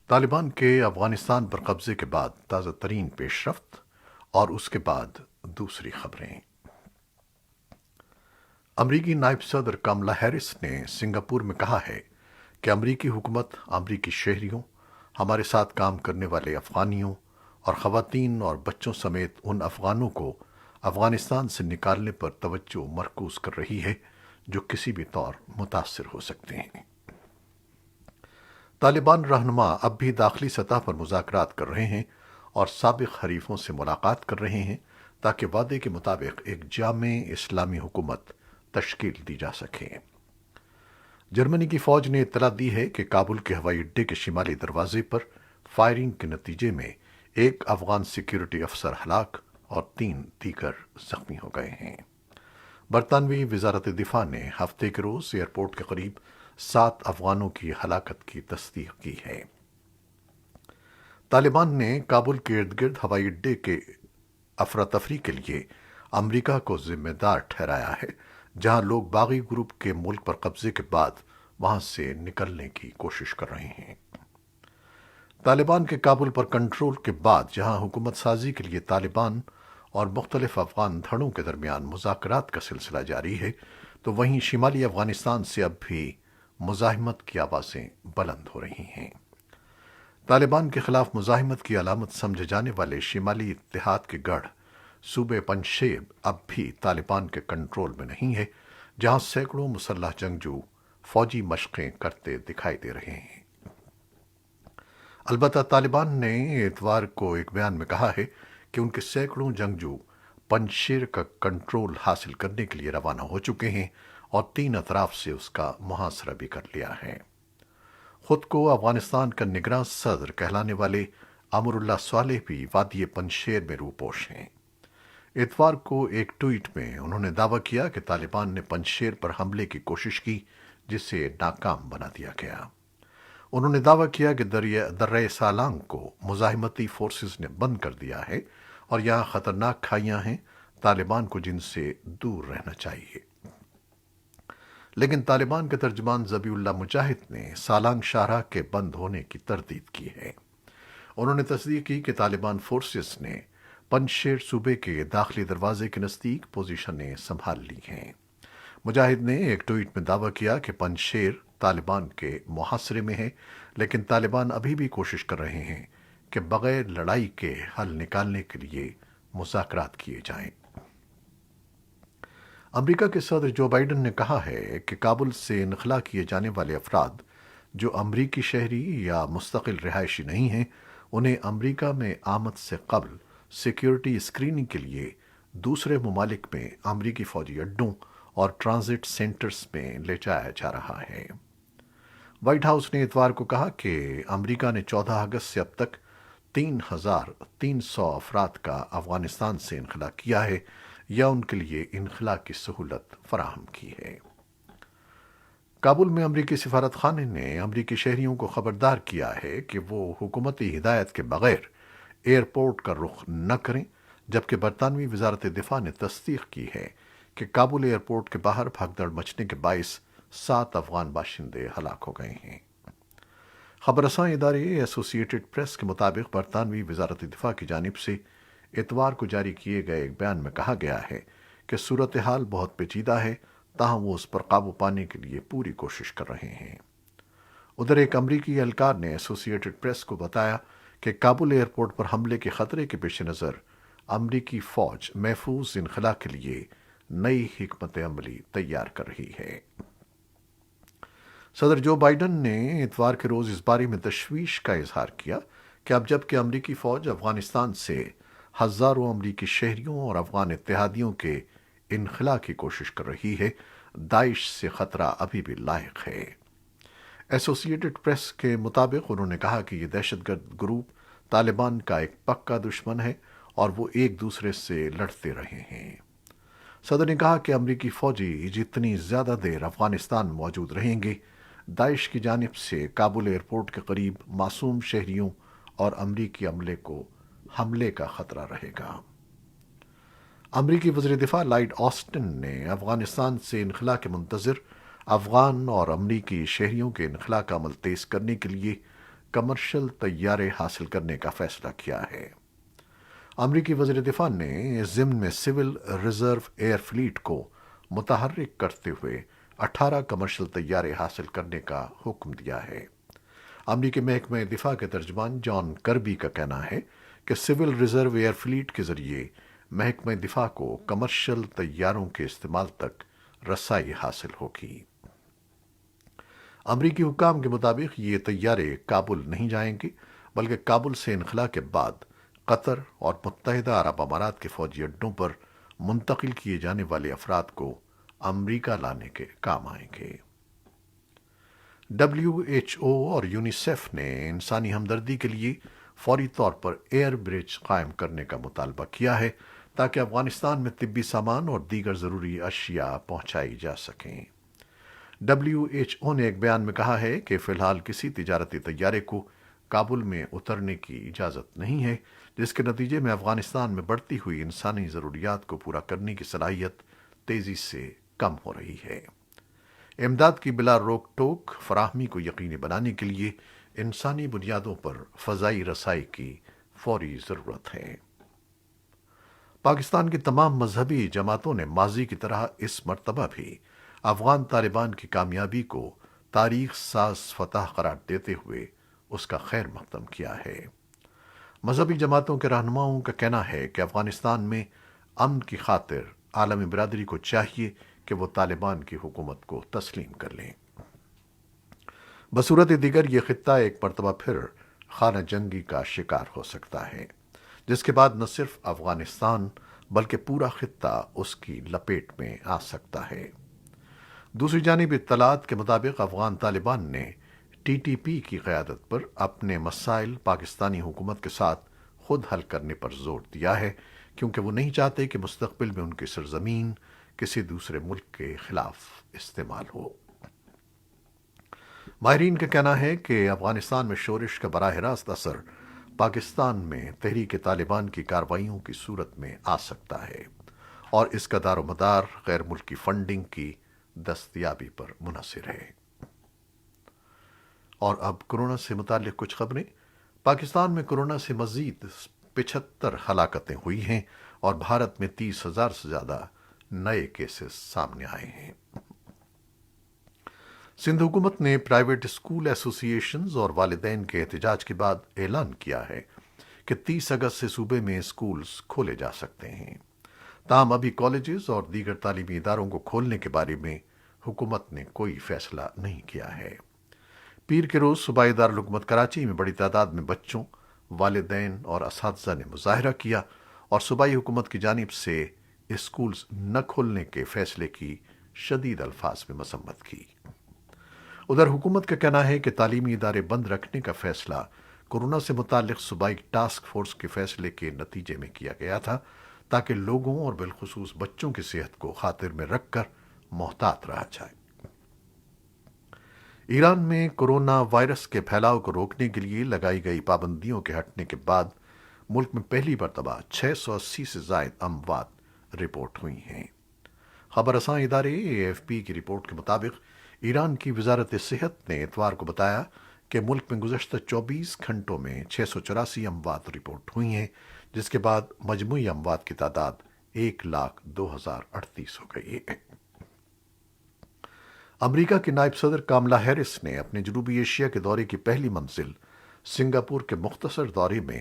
طالبان کے افغانستان پر قبضے کے بعد تازہ ترین پیش رفت اور اس کے بعد دوسری خبریں۔ امریکی نائب صدر کملا ہیرس نے سنگاپور میں کہا ہے کہ امریکی حکومت امریکی شہریوں، ہمارے ساتھ کام کرنے والے افغانیوں اور خواتین اور بچوں سمیت ان افغانوں کو افغانستان سے نکالنے پر توجہ مرکوز کر رہی ہے جو کسی بھی طور متاثر ہو سکتے ہیں۔ طالبان رہنما اب بھی داخلی سطح پر مذاکرات کر رہے ہیں اور سابق حریفوں سے ملاقات کر رہے ہیں تاکہ وعدے کے مطابق ایک جامع اسلامی حکومت تشکیل دی جا سکے۔ جرمنی کی فوج نے اطلاع دی ہے کہ کابل کے ہوائی اڈے کے شمالی دروازے پر فائرنگ کے نتیجے میں ایک افغان سیکیورٹی افسر ہلاک اور 3 دیگر زخمی ہو گئے ہیں۔ برطانوی وزارت دفاع نے ہفتے کے روز ایئرپورٹ کے قریب 7 افغانوں کی ہلاکت کی تصدیق کی ہے۔ طالبان نے کابل کے ارد گرد ہوائی اڈے کے افراتفری کے لیے امریکہ کو ذمہ دار ٹھہرایا ہے، جہاں لوگ باغی گروپ کے ملک پر قبضے کے بعد وہاں سے نکلنے کی کوشش کر رہے ہیں۔ طالبان کے کابل پر کنٹرول کے بعد جہاں حکومت سازی کے لیے طالبان اور مختلف افغان دھڑوں کے درمیان مذاکرات کا سلسلہ جاری ہے، تو وہیں شمالی افغانستان سے اب بھی مزاحمت کی آوازیں بلند ہو رہی ہیں۔ طالبان کے خلاف مزاحمت کی علامت سمجھے جانے والے شمالی اتحاد کے گڑھ صوبے پنجشیر اب بھی طالبان کے کنٹرول میں نہیں ہے، جہاں سینکڑوں مسلح جنگجو فوجی مشقیں کرتے دکھائی دے رہے ہیں۔ البتہ طالبان نے اتوار کو ایک بیان میں کہا ہے کہ ان کے سینکڑوں جنگجو پنجشیر کا کنٹرول حاصل کرنے کے لیے روانہ ہو چکے ہیں اور 3 اطراف سے اس کا محاصرہ بھی کر لیا ہے۔ خود کو افغانستان کا نگراں صدر کہلانے والے امر اللہ صالح بھی وادی پنجشیر میں روپوش ہیں۔ اتوار کو ایک ٹویٹ میں انہوں نے دعویٰ کیا کہ طالبان نے پنجشیر پر حملے کی کوشش کی، جسے ناکام بنا دیا گیا۔ انہوں نے دعویٰ کیا کہ درہ سالانگ کو مزاحمتی فورسز نے بند کر دیا ہے اور یہاں خطرناک کھائیاں ہیں طالبان کو جن سے دور رہنا چاہیے۔ لیکن طالبان کے ترجمان ذبیح اللہ مجاہد نے سالانگ شاہراہ کے بند ہونے کی تردید کی ہے۔ انہوں نے تصدیق کی کہ طالبان فورسز نے پنجشیر صوبے کے داخلی دروازے کے نزدیک پوزیشنیں سنبھال لی ہیں۔ مجاہد نے ایک ٹویٹ میں دعویٰ کیا کہ پنجشیر طالبان کے محاصرے میں ہے، لیکن طالبان ابھی بھی کوشش کر رہے ہیں کہ بغیر لڑائی کے حل نکالنے کے لیے مذاکرات کیے جائیں۔ امریکہ کے صدر جو بائیڈن نے کہا ہے کہ کابل سے انخلا کیے جانے والے افراد جو امریکی شہری یا مستقل رہائشی نہیں ہیں، انہیں امریکہ میں آمد سے قبل سیکیورٹی اسکریننگ کے لیے دوسرے ممالک میں امریکی فوجی اڈوں اور ٹرانزٹ سینٹرز میں لے جایا جا رہا ہے۔ وائٹ ہاؤس نے اتوار کو کہا کہ امریکہ نے 14 اگست سے اب تک 3,300 افراد کا افغانستان سے انخلا کیا ہے یا ان کے لیے انخلا کی سہولت فراہم کی ہے۔ کابل میں امریکی سفارت خانے نے امریکی شہریوں کو خبردار کیا ہے کہ وہ حکومتی ہدایت کے بغیر ایئرپورٹ کا رخ نہ کریں، جبکہ برطانوی وزارت دفاع نے تصدیق کی ہے کہ کابل ایئرپورٹ کے باہر بھگدڑ مچنے کے باعث 7 افغان باشندے ہلاک ہو گئے ہیں۔ خبر رساں ادارے ایسوسی ایٹڈ پریس کے مطابق برطانوی وزارت دفاع کی جانب سے اتوار کو جاری کیے گئے ایک بیان میں کہا گیا ہے کہ صورتحال بہت پیچیدہ ہے، تاہم وہ اس پر قابو پانے کے لیے پوری کوشش کر رہے ہیں۔ ادھر ایک امریکی اہلکار نے ایسوسی ایٹڈ پریس کو بتایا کہ کابل ایئرپورٹ پر حملے کے خطرے کے پیش نظر امریکی فوج محفوظ انخلا کے لیے نئی حکمت عملی تیار کر رہی ہے۔ صدر جو بائیڈن نے اتوار کے روز اس بارے میں تشویش کا اظہار کیا کہ اب جب کہ امریکی فوج افغانستان سے ہزاروں امریکی شہریوں اور افغان اتحادیوں کے انخلا کی کوشش کر رہی ہے، داعش سے خطرہ ابھی بھی لاحق ہے۔ ایسوسی ایٹڈ پریس کے مطابق انہوں نے کہا کہ یہ دہشت گرد گروپ طالبان کا ایک پکا دشمن ہے اور وہ ایک دوسرے سے لڑتے رہے ہیں۔ صدر نے کہا کہ امریکی فوجی جتنی زیادہ دیر افغانستان موجود رہیں گے، داعش کی جانب سے کابل ایئرپورٹ کے قریب معصوم شہریوں اور امریکی عملے کو حملے کا خطرہ رہے گا۔ امریکی وزیر دفاع لائیڈ آسٹن نے افغانستان سے انخلا کے منتظر افغان اور امریکی شہریوں کے انخلا کا عمل تیز کرنے کے لیے کمرشل طیارے حاصل کرنے کا فیصلہ کیا ہے۔ امریکی وزیر دفاع نے اس ضمن میں سول ریزرو ایئر فلیٹ کو متحرک کرتے ہوئے 18 کمرشل طیارے حاصل کرنے کا حکم دیا ہے۔ امریکی محکمہ دفاع کے ترجمان جان کربی کا کہنا ہے کہ سول ریزرو ایئر فلیٹ کے ذریعے محکمہ دفاع کو کمرشل طیاروں کے استعمال تک رسائی حاصل ہوگی۔ امریکی حکام کے مطابق یہ طیارے کابل نہیں جائیں گے، بلکہ کابل سے انخلا کے بعد قطر اور متحدہ عرب امارات کے فوجی اڈوں پر منتقل کیے جانے والے افراد کو امریکہ لانے کے کام آئیں گے۔ WHO اور یونیسیف نے انسانی ہمدردی کے لیے فوری طور پر ایئر برج قائم کرنے کا مطالبہ کیا ہے تاکہ افغانستان میں طبی سامان اور دیگر ضروری اشیاء پہنچائی جا سکیں۔ WHO نے ایک بیان میں کہا ہے کہ فی الحال کسی تجارتی طیارے کو کابل میں اترنے کی اجازت نہیں ہے، جس کے نتیجے میں افغانستان میں بڑھتی ہوئی انسانی ضروریات کو پورا کرنے کی صلاحیت تیزی سے کم ہو رہی ہے۔ امداد کی بلا روک ٹوک فراہمی کو یقینی بنانے کے لیے انسانی بنیادوں پر فضائی رسائی کی فوری ضرورت ہے۔ پاکستان کی تمام مذہبی جماعتوں نے ماضی کی طرح اس مرتبہ بھی افغان طالبان کی کامیابی کو تاریخ ساز فتح قرار دیتے ہوئے اس کا خیر مقدم کیا ہے۔ مذہبی جماعتوں کے رہنماؤں کا کہنا ہے کہ افغانستان میں امن کی خاطر عالمی برادری کو چاہیے کہ وہ طالبان کی حکومت کو تسلیم کر لیں۔ بصورت دیگر یہ خطہ ایک مرتبہ پھر خانہ جنگی کا شکار ہو سکتا ہے، جس کے بعد نہ صرف افغانستان بلکہ پورا خطہ اس کی لپیٹ میں آ سکتا ہے۔ دوسری جانب اطلاعات کے مطابق افغان طالبان نے TTP کی قیادت پر اپنے مسائل پاکستانی حکومت کے ساتھ خود حل کرنے پر زور دیا ہے، کیونکہ وہ نہیں چاہتے کہ مستقبل میں ان کی سرزمین کسی دوسرے ملک کے خلاف استعمال ہو۔ ماہرین کا کہنا ہے کہ افغانستان میں شورش کا براہ راست اثر پاکستان میں تحریک طالبان کی کارروائیوں کی صورت میں آ سکتا ہے، اور اس کا دار و مدار غیر ملکی فنڈنگ کی دستیابی پر منحصر ہے۔ اور اب کورونا سے متعلق کچھ خبریں۔ پاکستان میں کورونا سے مزید 75 ہلاکتیں ہوئی ہیں اور بھارت میں 30,000 سے زیادہ نئے کیسز سامنے آئے ہیں۔ سندھ حکومت نے پرائیویٹ اسکول ایسوسی ایشنز اور والدین کے احتجاج کے بعد اعلان کیا ہے کہ 30 اگست سے صوبے میں اسکولز کھولے جا سکتے ہیں۔ تاہم ابھی کالجز اور دیگر تعلیمی اداروں کو کھولنے کے بارے میں حکومت نے کوئی فیصلہ نہیں کیا ہے۔ پیر کے روز صوبائی دارالحکومت کراچی میں بڑی تعداد میں بچوں، والدین اور اساتذہ نے مظاہرہ کیا اور صوبائی حکومت کی جانب سے اسکولز نہ کھولنے کے فیصلے کی شدید الفاظ میں مذمت کی۔ ادھر حکومت کا کہنا ہے کہ تعلیمی ادارے بند رکھنے کا فیصلہ کورونا سے متعلق صوبائی ٹاسک فورس کے فیصلے کے نتیجے میں کیا گیا تھا، تاکہ لوگوں اور بالخصوص بچوں کی صحت کو خاطر میں رکھ کر محتاط رہا جائے۔ ایران میں کورونا وائرس کے پھیلاؤ کو روکنے کے لیے لگائی گئی پابندیوں کے ہٹنے کے بعد ملک میں پہلی مرتبہ 680 سے زائد اموات رپورٹ ہوئی ہیں۔ خبر رساں ادارے AFP کی رپورٹ کے مطابق ایران کی وزارت صحت نے اتوار کو بتایا کہ ملک میں گزشتہ 24 گھنٹوں میں 684 اموات رپورٹ ہوئی ہیں، جس کے بعد مجموعی اموات کی تعداد 1,02,038 ہو گئی ہے۔ امریکہ کی نائب صدر کاملا ہیرس نے اپنے جنوبی ایشیا کے دورے کی پہلی منزل سنگاپور کے مختصر دورے میں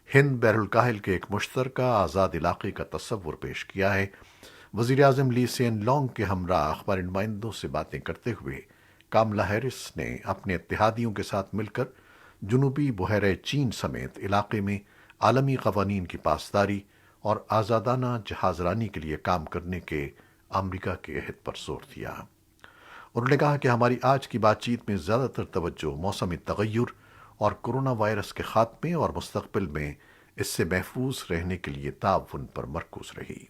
ہند بحر الکاہل کے ایک مشترکہ آزاد علاقے کا تصور پیش کیا ہے۔ وزیر اعظم لی سین لونگ کے ہمراہ اخباری نمائندوں سے باتیں کرتے ہوئے کاملا ہیرس نے اپنے اتحادیوں کے ساتھ مل کر جنوبی بحیرہ چین سمیت علاقے میں عالمی قوانین کی پاسداری اور آزادانہ جہاز رانی کے لیے کام کرنے کے امریکہ کے عہد پر زور دیا۔ انہوں نے کہا کہ ہماری آج کی بات چیت میں زیادہ تر توجہ موسمی تغیر اور کورونا وائرس کے خاتمے اور مستقبل میں اس سے محفوظ رہنے کے لیے تعاون پر مرکوز رہی۔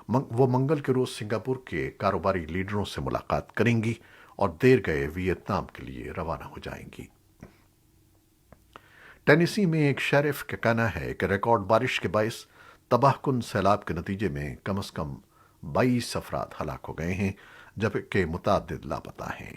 وہ منگل کے روز سنگاپور کے کاروباری لیڈروں سے ملاقات کریں گی اور دیر گئے ویتنام کے لیے روانہ ہو جائیں گی۔ ٹینیسی میں ایک شیرف کا کہنا ہے کہ ریکارڈ بارش کے باعث تباہ کن سیلاب کے نتیجے میں کم از کم 22 افراد ہلاک ہو گئے ہیں، جبکہ متعدد لاپتہ ہیں۔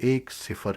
1-0